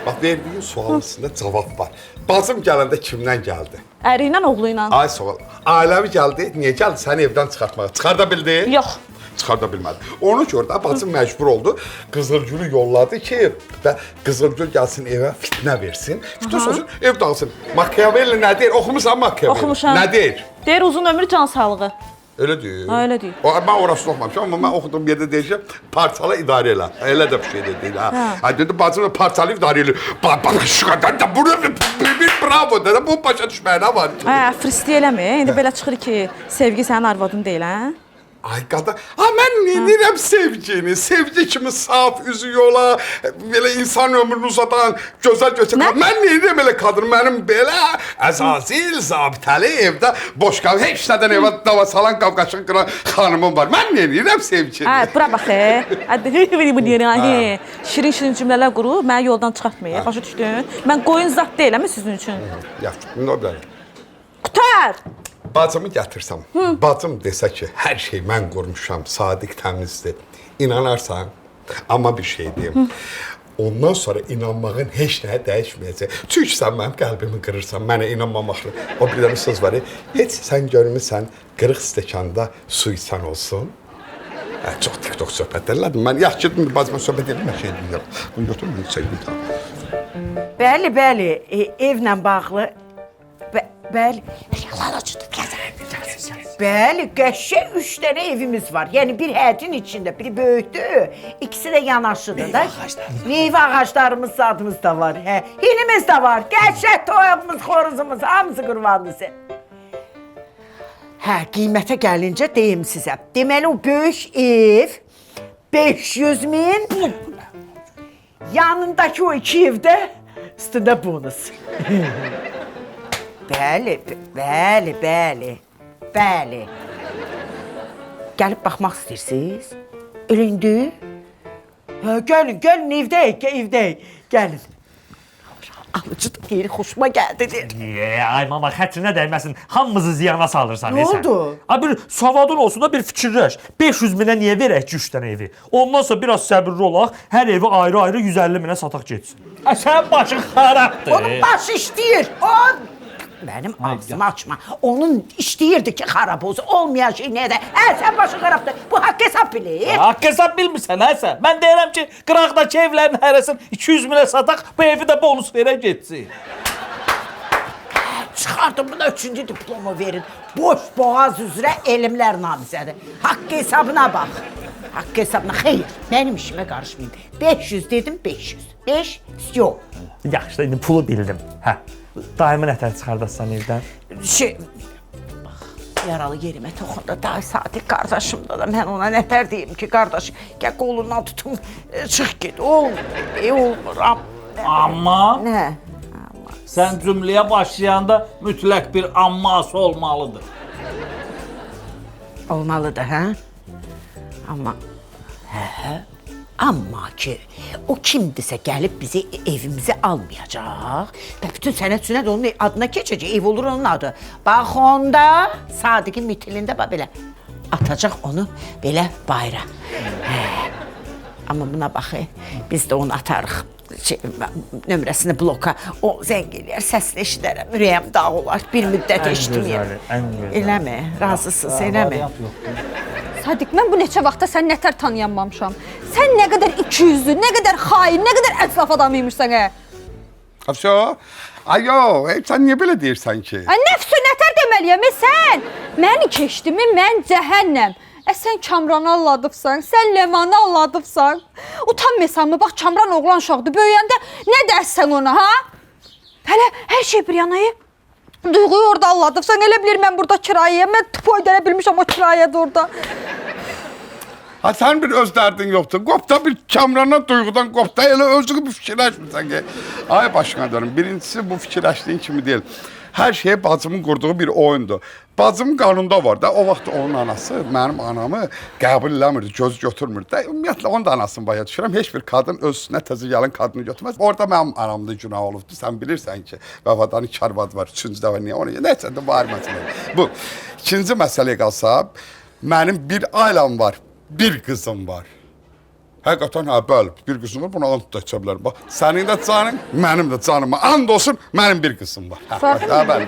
Bax, verdiyin sualın üstündə cavab var. Bacım gələndə kimdən gəldi? Əri ilə, oğlu ilə. Ay sual, ailəvi gəldi, niyə gəldi? Səni evdən çıxartmağa. Çıxarda bildi? Yox. Çıxarda bilmədi. Onu gör də, bacım məcbur oldu. Qızılgülü yolladı ki, və Qızılgül gəlsin evə fitnə versin. Fitnə olsun, ev dağılsın. Machiavelli nə deyir? Oxumusan Machiavelli? Oxumuşam. Nə deyir? Deyir uzun ömür, can sağlığı. Öyle deyir. Ha, öyle deyir. Mən orasını oxumamışam, amma mən oxuduğum yerdə deyir ki, parçala idarə elə. Elə də bir şey də deyil. Ha, dedi, bacım parçalı idarə elə. Bana şu kadar da bunu bir bravo dedi, bu başa düşməyə nə var ki? Hə, fristi eləmi? İndi belə çıxır ki, sevgi sənin arvadın deyil, hə? Ay qada, mən nedirəm sevgini? Sevgi kimi saf, üzü yola, belə insan ömrünü uzatan, gözəl göçəkən. Mən nedirəm elə kadın? Mənim belə əzazil, zabitəli evdə boş qal, heç nədən evə dava salan, qavqaşıq qıran xanımım var. Mən nedirəm sevgini? Hə, bura bax, şirin cümlələr qurub, mənə yoldan çıxartmayın, başa düşdün? Mən qoyun zat deyiləm sizin üçün. Yaxşı, nə bilə? Qutar! Bacımı gətirsəm, bacım desə ki, hər şey mən qurmuşam, Sadiq təmizdir, inanarsan, amma bir şey deyim. Ondan sonra inanmağın heç nəyə dəyişməyəcək. Çünki sən mənim qəlbimi qırırsan, mənə inanmamaqlı. O bir dənə söz var, heç sən görmüsən, qırıq stəkanda su içən olsun. Çox TikTok söhbətlərlədim. Mən yaxşı gedim, bacıma söhbət edim, mən şey deyirəm. Bunu götürməyim, sevgilim. Bəli, evlə bağlı. Bəli. Yalanacıdır, Bəli, qəşəng 3 dənə evimiz var. Yəni bir həyətin içində, biri böyükdür, ikisi də yanaşıdır da. Meyvə ağaclarımız, zadımız da var. Hə, hinimiz də var. Qəşəng toyağımız, xoruzumuz, hamısı qurbanlısı. Hə, qiymətə gəlincə deyim sizə. Deməli o böyük ev 500.000. Yanındakı o 2 evdə üstündə bonus. Bəli. Gəlib baxmaq istəyirsiniz? Elə indi? Hə, gəlin, evdəyik, gəlin. Alıcı da deyir, xoşuma gəldi deyir. Ay mama, xətrinə dəyməsin, hamımızı ziyana salırsan. Nə oldu? Bir savadın olsun da bir fikirləş. 500.000-ə niyə verək ki 3 dənə evi? Ondan sonra biraz səbirli olaq, hər evi ayrı-ayrı 150.000-ə sataq getsin. Sən başın xarabdır. Onun başı işləyir. Mənim ağzımı açma. Onun işləyirdi ki, xarab olsun. Olmayan şey nədir? Sən başı xarabdır. Bu haqq hesab bilir. Haqq hesab bilmirsən, sən. Mən deyirəm ki, qıraqdakı evlərin hərəsini 200.000-ə sataq, bu evi də bonus verək getsin. Çıxardın buna 3-cü diplomu verin. Boş boğaz üzrə elmlər namizədir. Haqq hesabına bax. Haqq hesabına, xeyr, mənim işimə qarışmayın. 500 dedim, 500. 5, yox. Yaxşı da indi pulu bildim. Hə. Daimi nətər çıxardasan evdən? Bax, yaralı yerimə toxunda daha Sadiq qardaşımda da mən ona nətər deyim ki, qardaş, gəl qolundan tutum, çıx get, olmur. Amma? Nə? Sən cümləyə başlayanda mütləq bir amması olmalıdır. Olmalıdır, hə? Amma ki, o kimdirsə gəlib bizi evimizi almayacaq və bütün sənət sünət onun adına keçəcək, ev olur onun adı. Bax onda Sadiqin mitilində belə atacaq onu belə bayra. amma buna bax. Biz də onu atarıq. Nömrəsini bloka. O zəng eləyər, səsini eşidərəm, ürəyim dağ olar. Bir müddət eşitməyəm. Eləmi? Razısınız, eləmi? Sadiq, mən bu neçə vaxtda sən nətər tanıyanmamışam. Sən nə qədər ikiyüzlü, nə qədər xain, nə qədər ətraf adamıymışsan, Afşo, ayo, sən niyə belə deyirsən ki? Nəfsü nətər deməliyəm, sən? Məni keçdimi, mən cəhənnəm. Sən Kamranı alladıbsan, sən Lemanı alladıbsan. Utanmıyorsan mı? Bax, Kamran oğlan uşaqdır, böyüyəndə nə dərsən ona, ha? Hələ hər şey bir yanayı. Duyğuyu orada alladıbsan, elə bilir mən burada kirayəyəm. Mən tıpoy dərə bilmişəm o kirayədə orada. Ha sən bir öz dərdin yoxdur. Qopda bir Kamrandan, Duyğudan qopda elə özünü bir fikirləşmirsən ki. Ay başına dönüm. Birincisi bu fikirləşdiyin kimi deyil. Hər şey bacımın qurduğu bir oyundur. Bacımın qanunda var da, o vaxt onun anası mənim anamı qəbul eləmirdi, göz götürmürdü də. Ümumiyyətlə, onun da anasını başa düşürəm. Heç bir qadın öz üstünə təzə gəlin qadını götürməz. Orada mənim anamda günah olubdu. Sən bilirsən ki, vəfadan 2 arvad var, 3-cü dəfə niyə onu? Nəysə də var məsələ. Bu, ikinci məsələyə qalsa, mənim bir ailəm var, bir qızım var. Həqiqətən, bəli, bir qızım var, buna and da içə bilərəm. Bax, sənin də canın, mənim də canıma and olsun, mənim bir qızım var. Bəli,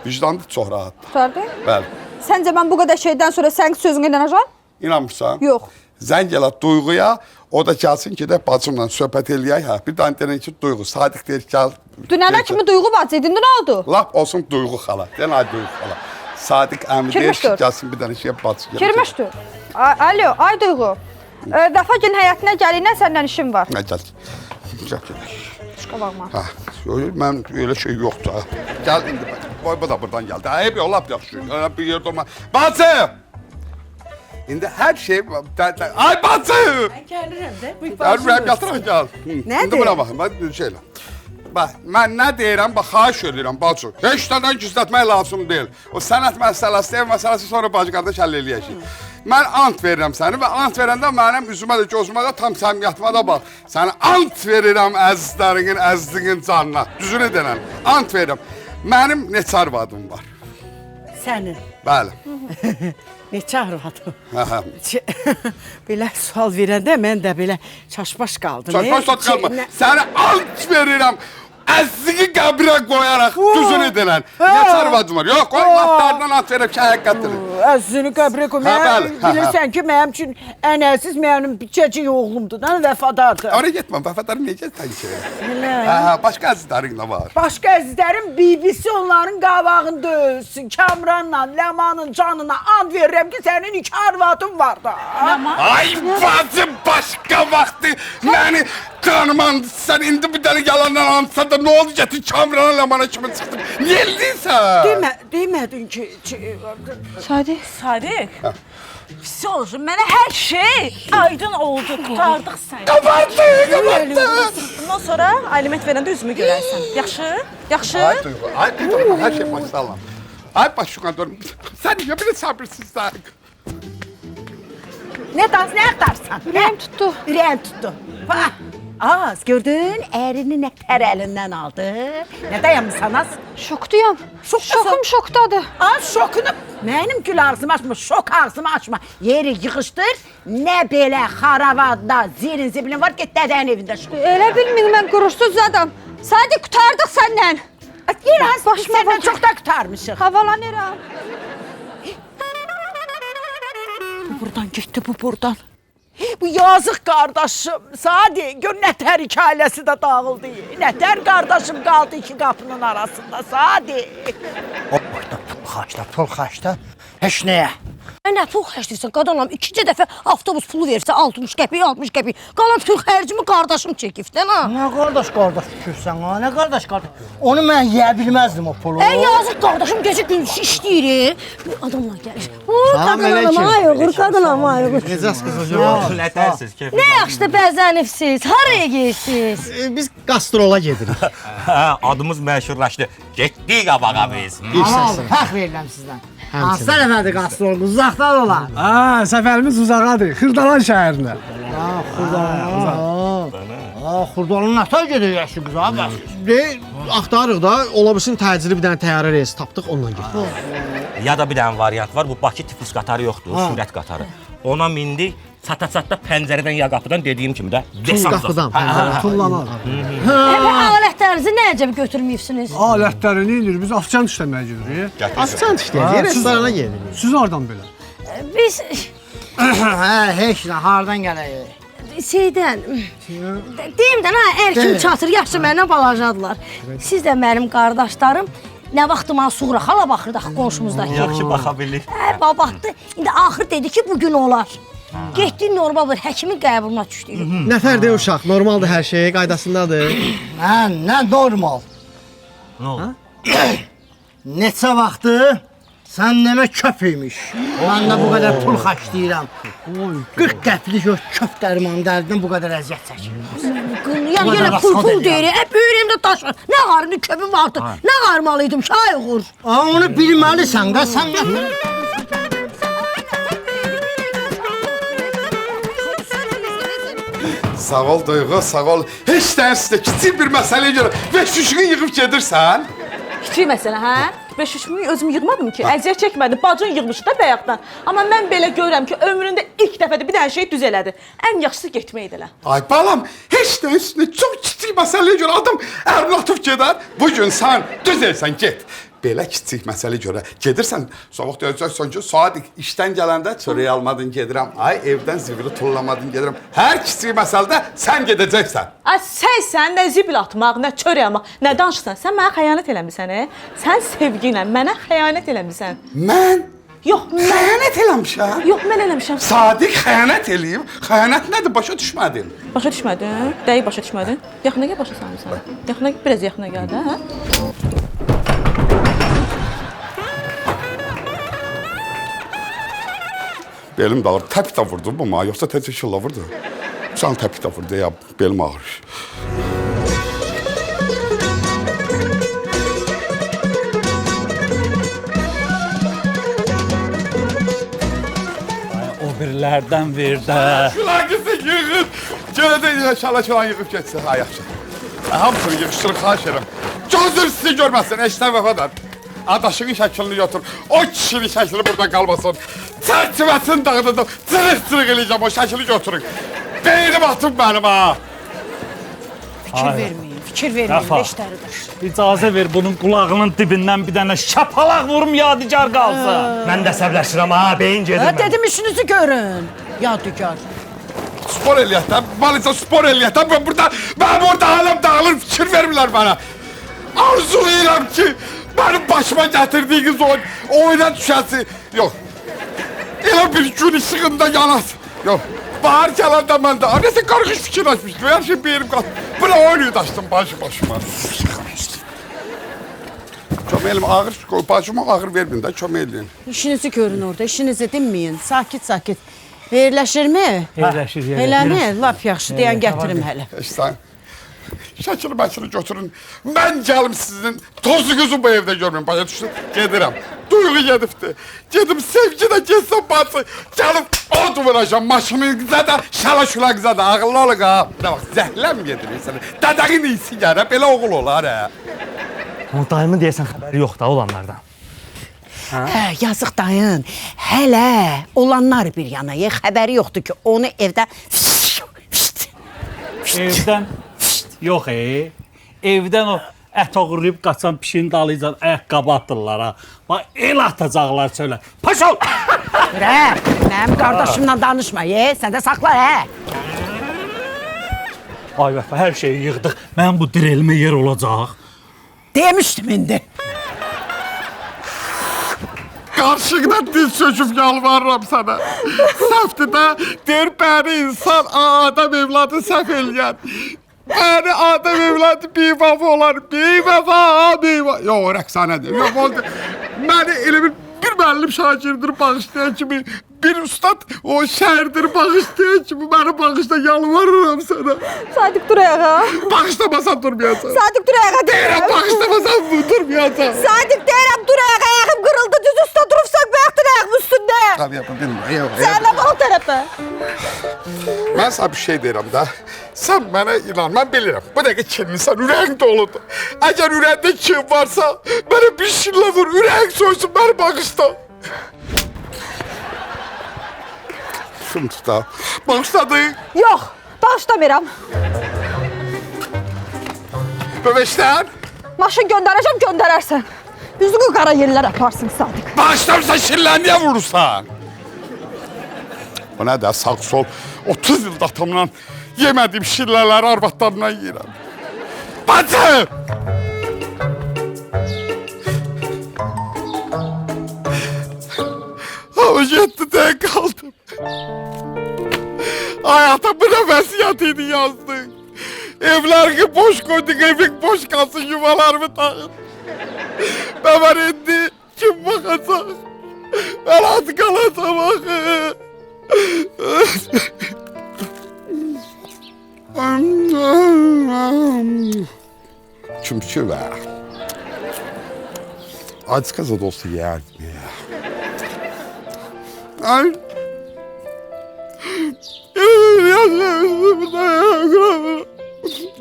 vicdanlı çox rahatdır. Sadiq? Bəli. Səncə mən bu qədər şeydən sonra sənin sözünə inanacağam? İnanmırsan? Yox. Zəng elə Duyğuya, o da gəlsin ki, də bacımla söhbət eləyək, Bir dənə deyən ki, Duyğu, Sadiq deyir, gəl. Dünənə kimi Duyğu bacı idin, nə oldu? Lap olsun Duyğu xala, deyən ay Duyğu xala. Sadiq əmi deyir ki, gəlsin bir dənə şeyə bacı gəlir. Kirmişdir. Alo, ay Duyğu. Dəfa gün həyatına gəlinə səndən işim var. Nə gəl. Gəl. Çıxqa baxma. Mən elə şey yoxdur. Gəl indi. Boy bu da buradan gəldi. Ayıb yox, lap yaxşı. Bir yerdə olma. Bacı! İndi hər şey... Ay bacı! Mən gəlirəm də. Gəlirəm, yatıraq gəl. Nədir? İndi buna baxın, mən şeylə. Bax, mən nə deyirəm, bax, xahiş edirəm, bacı. Heç nədən gizlətmək lazım deyil. O sənət məsələsi, ev məsələsi sonra bacı qardaş həll eləyəcək. Mən ant verirəm səni və ant verəndə mənim üzümə də, gözümə də tam səmiyyətimə də bax. Səni ant verirəm əzizlərinin, əzizliyin canına. Düzünü denən, ant verirəm. Mənim neçə arvadım var? Sənin? Bəli. Neçə arvadım? Belə sual verəndə mən də belə çaşbaş qaldım. Çaşbaş qalma. Səni ant verirəm. Əzliyi qəbrə qoyaraq düzünü denən. Neçə arvadım var? Yox, qoy, vaxtlarından at verəm ki, həqiqətdir. Əzlini qəbrə qoymaq. Bilirsən ki, mənim üçün ən əziz mənim bircəcik oğlumdur da, vəfadardır. Oraya getməm, vəfadarı necə tənki? Elə. Başqa əzizlərin də var. Başqa əzizlərim BBC onların qabağında ölsün. Kamranla, Lemanın canına and verirəm ki, sənin 2 arvadın var da. Ay bacım, başqa vaxtı məni tanımandırsan, indi bir dənə yalandan ansa da nə oldu gətir Kamranla Lemana kimi çıxdım. Niyə eləyirsən? Demədin ki... Sadiq. Sadiq. Pis olsun, mənə hər şey aydın oldu, qurtardıq səni. Qabardı. Bundan sonra aliment verəndə üzümü görərsən. Yaxşı? Yaxşı? Ay Duyğu, hər şey başlayalım. Ay başına dönüm. Sən niyə belə sabırsızsan? Nə axtarsan? Ürəyim tutdu. Ürəyim tutdu. Bax. Az, gördün, ərini nə tər əlindən aldı. Nə dayanmışsan az? Şokduyam. Şokum şokdadır. Az şokunu, mənim gül ağzımı açma, şok ağzımı açma. Yeri yığışdır, nə belə xaravada zirin zibilin var, get dədənin evində şok. Elə bilmir, mən quruşsuz adam. Sadiq, qutardıq səndən. Biraz biz səndən çox da qutarmışıq. Havalanıram. Bu buradan getdi, bu buradan. Bu yazıq qardaşım, Sadi, gör nətər iki ailəsi də dağıldı. Nətər qardaşım qaldı 2 qapının arasında, Sadi. Pul xaçda, heç nəyə. Nə pul xərcləyirsən, qadanam, 2-ci dəfə avtobus pulu versə 60 qəpik, 60 qəpik. Qalan bütün xərcimi qardaşım çəkibdən, ha? Nə qardaş düşürsən, ha? Nə qardaş? Onu mən yeyə bilməzdim o pulu. Yazıq qardaşım gecə gündüz işləyir. Adamlar gəlir. Qadanam, ayıqır, qadanam, ayıqır. Necəsiz qızım? Nətərsiz, keyfiniz? Nə yaxşı da bəzənifsiz, haraya geysiz? Biz gastrola gedirik. Adımız məşhurlaşdı. Getdik qabağa biz. Fəxr verirəm sizdən. Hansı tərəfədir qastrol? Uzaqdan olar. Səfərimiz uzaqadır. Xırdalan şəhərinə. Xurdalının nətər gedirik qız abi? Axtarırıq da, ola bilsin təcili bir dənə təyyarə reysi tapdıq, ondan getdik. Ya da bir dənə variant var, bu Bakı Tiflis qatarı yoxdur, sürət qatarı. Ona mindik, Çata-çatda pəncərədən ya qapıdan dediyim kimi də Tul qapıdan, pəncərə, tullanar. Alətlərinizi nə əcəb götürməyibsiniz? Alətlərini indir, biz afçant işləməyə gedirik. Afçant işləyirik, restorana gedirik. Siz hardan belə? Biz Heç nə, hardan gələyik? şeydən, deyim də, hər kim çatır, yaxşı məndən balacadılar. Siz də mənim qardaşlarım, nə vaxtı mən Suğra xala baxırdıq qonşumuzdakı. Yaxşı baxa bilir. Baxdı, indi axır dedi ki, bugün olar. Getdik normal bir həkimin qəbuluna düşdük. Nəfərdir uşaq, normaldır hər şey, qaydasındadır. Nə normal? Nə oldu? Neçə vaxtı sən demə köpüymüş. Mən də bu qədər pul xərcləyirəm. 40 qəplik o köp dərmanı dərdindən bu qədər əziyyət çəkirəm. Yəni yenə pul deyir, böyrəyimdə daş var. Nə qarını köpüm vardı, nə qarmalıydım şayğur. Onu bilməlisən də sən nə... Sağ ol Duyğu, sağ ol. Heç dərsidə kiçik bir məsələyə görə 500 gün yığıb gedirsən. Kiçik məsələ, hə? 500-ümü özüm yığmadım ki, əziyyət çəkmədim. Bacın yığmışdı da bayaqdan. Amma mən belə görürəm ki, ömründə ilk dəfədə bir dənə şey düz elədi. Ən yaxşısı getməkdir elə. Ay balam, heç də üstündə çox kiçik məsələyə görə adam ərini atıb gedər. Bugün sən düz elsən, get. Belə kiçik məsələ görə gedirsən, soğuq deyəcəksən ki, saat işdən gələndə çörək almadın gedirəm, ay evdən zibili tullamadın gedirəm. Hər kiçik məsələdə sən gedəcəksən. Ay sən nə zibil atmaq, nə çörək almaq, nə danışırsan? Sən mənə xəyanət eləmisən, Sən sevgi ilə mənə xəyanət eləmisən. Mən? Yox, mən... Xəyanət eləmişəm? Yox, mən eləmişəm. Sadiq xəyanət eləyib. Xəyanət nədir? Başa düşmədim. Başa düşmədin? Dəqiq başa düşmədin? Yaxına gəl, başa salmışsan. Yaxına gəl, biraz yaxına gəl də, hə? Belim de ağrır. Təpik də vurdu bu ma, yoxsa təcə şılla vurdu. Sən təpik də vurdu ya, belim ağrır. O birilərdən ver də. Şulan qızı yığıb, gələdə şala yığıb geçsin. Ha, yaxşı. Hamısını yığışdırıb, xahiş edirəm. Gözür sizi görməsin, eşdən vəfadan. Adaşının şəklini götür, o kişinin şəkli burada qalmasın. Çərçivəsini dağıdırdım, cırıq-cırıq eləyəcəm, o şəkli götürün. Beynim atım mənim ha. Fikir verməyin, beşləridir. İcazə ver bunun qulağının dibindən bir dənə şapalaq vurum yadigar qalsın. Mən də səbləşirəm ha, beyin gedir mən. Dedim işinizi görün, yadigar. Spor eləyət də, balica spor eləyət də, mən burada aləm dağılır, fikir vermirlər bana. Arzulayıram ki, benim başıma gətirdiyiniz oyuna düşəsi. Yox, elə bir gün işığında yanasın. Yox, bahar gələndə mən də, nəsə qarışıq fikir açmışdım, hər şey benim qaldı. Buna oyunu daşdım başıma. Köməylim ağır, başıma ağır vermin də, köməylim. İşinizi görün orada, işinizi dinməyin, sakit. Veriləşirmi? Veriləşir. Eləmi? Lap yaxşı, deyən gətirim hələ. İşte, şəkili götürün. Mən gəlim sizin tozunuzu bu evdə görməyim. Başa düşdün, gedirəm. Duyğu gedibdi. Gedim sevgi də getsin batı. Gəlib od vuracam maşınınıza da, şala-şulağınıza da. Ağıllı olun ha. Ne bak, zəhləmi gedirirsən? Dədəğin iyisi gələ, belə oğul olar ha. Ama dayımın deyəsən xəbəri yox da olanlardan. Yazıq dayın, hələ olanlar bir yana, xəbəri yoxdur ki, onu evdə... Evdən yox evdən o ət oğurlayıb qaçan pişinin dalıcan ayaqqabı atırlar ha. Bax el atacaqlar çölə. Paş ol! Mənim qardaşımla danışma, sən də saxla, Ay vəfa, hər şeyi yığdıq. Mənim bu direlmə yer olacaq. Demişdim indi. Qarşıqda diz çöküb yalvarıram sana. Səhvdir də, deyir bəni insan, adam evladı səhv eləyən. Bəni adam evladı bivəfa olar, bivəfa. Yox, rəqsanədir. Yox, oldu. Məni elə bir müəllim şagirdir bağışlayan kimi, bir ustad o şəhərdir bağışlayan kimi məni bağışla, yalvarıram sana. Sadiq dur ayağa. Bağışlamasan durmayacaq. Sadiq dur ayağa deyirəm. Bağışlamasan durmayacaq. Sadiq deyirəm dur ayağa, ayağım qırıldı, düz usta durursak bayaqdır ayağım üstündə. Tabii bilmirəm. Sən nə bax o tərəfə. Mən sana bir şey deyirəm də. Sən mənə inan, mən bilirəm. Bu dəqiqə kinlisən, ürəyin doludur. Əgər ürəyində kin varsa, mənə bir şillə vur, ürəyin soysun, məni bağışla. başım tutar. Başladı. Yox, bağışlamıram. Bebeşler. Maşın göndərəcəm, göndərərsən. Üzünü qara yerlər aparsın Sadiq. Bağışlarsan şirler niye vurursan? Bu ne de sağ sol 30 yılda atamla yemediğim şirlerleri arvatlarından yiyirəm. Bacı! Ama 7 tek kaldım. Hayatımın nefesiyatını yazdık. Evler boş koyduk, evin boş kalsın, yuvalarımı takın. Ben var indi, kim bakacak? Ben az kalacağım bakın. Çünkü be. Aç kızı da olsa yerdim ya. Ay.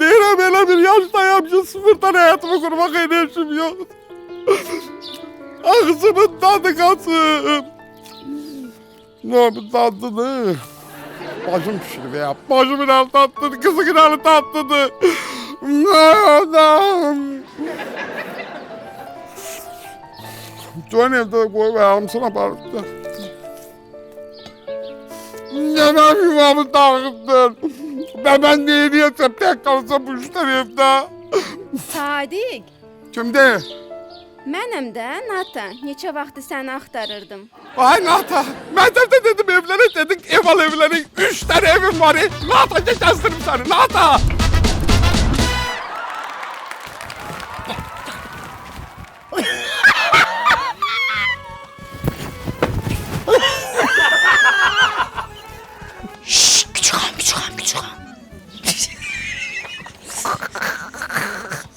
Deyirəm elə bir yaşdayam ki, sıfırdan hayatımı kurmak enerjim yok. Ağzımın tadı kaçın. Normun tadını. Başım pişirdi ya. Başımın el tatlıdı, kızın eli tatlıdı. Dön evde koy verim sana barıkta. Yemek yuvamı dağıttın. Ben ne ediyesem tek kalsam bu işler evde. Sadiq. Kimde? Mənəm də Nata. Neçə vaxtdır səni axtarırdım. Ay Nata, ben de dedim evlere dedik, ev al evlere. 3 tane evim var. Nata gezdirim seni, Nata. Şşş, küçük hanım.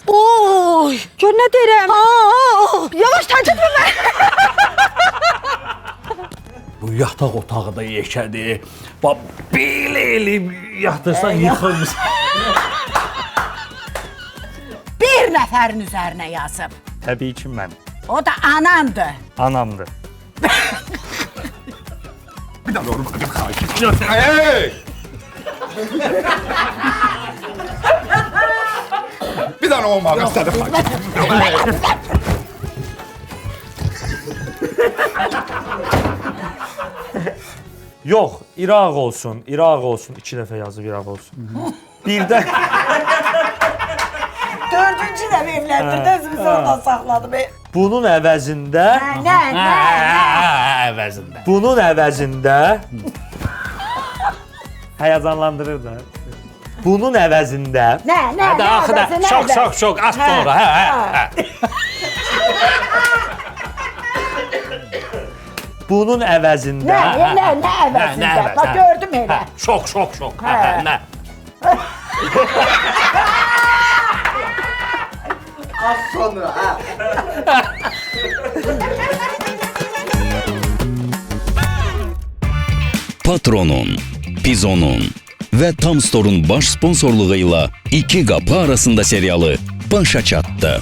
Oy, gör nə deyirəm? Yavaş təcrübə mən. Bu yataq otağı da yekədir. Bax, belə eləyib yatırsan yıxılmısan. Bir nəfərin üzərinə yazıb. Təbii ki, mən. O da anamdır. Anamdır. Bir daha doğru bakayım karşı. Hey! Bir tane olmadı. Yox, İraq olsun, İraq olsun. 2 dəfə yazıb İraq olsun. Birdən... Dördüncü də evləndirdi, özümüzü ondan saxladım. Bunun əvəzində... Nə? Əvəzində. Bunun əvəzində... Həyacanlandırır da. Bunun əvəzində... Nə? Hadi axı da, çox, az sonra. Bunun əvəzində... Nə əvəzində? Bax, gördüm elə. Çox. Nə? Az sonra, Patronun, Pizonun ve Tam Store'un baş sponsorluğuyla İki Kapı Arasında serialı başa çattı.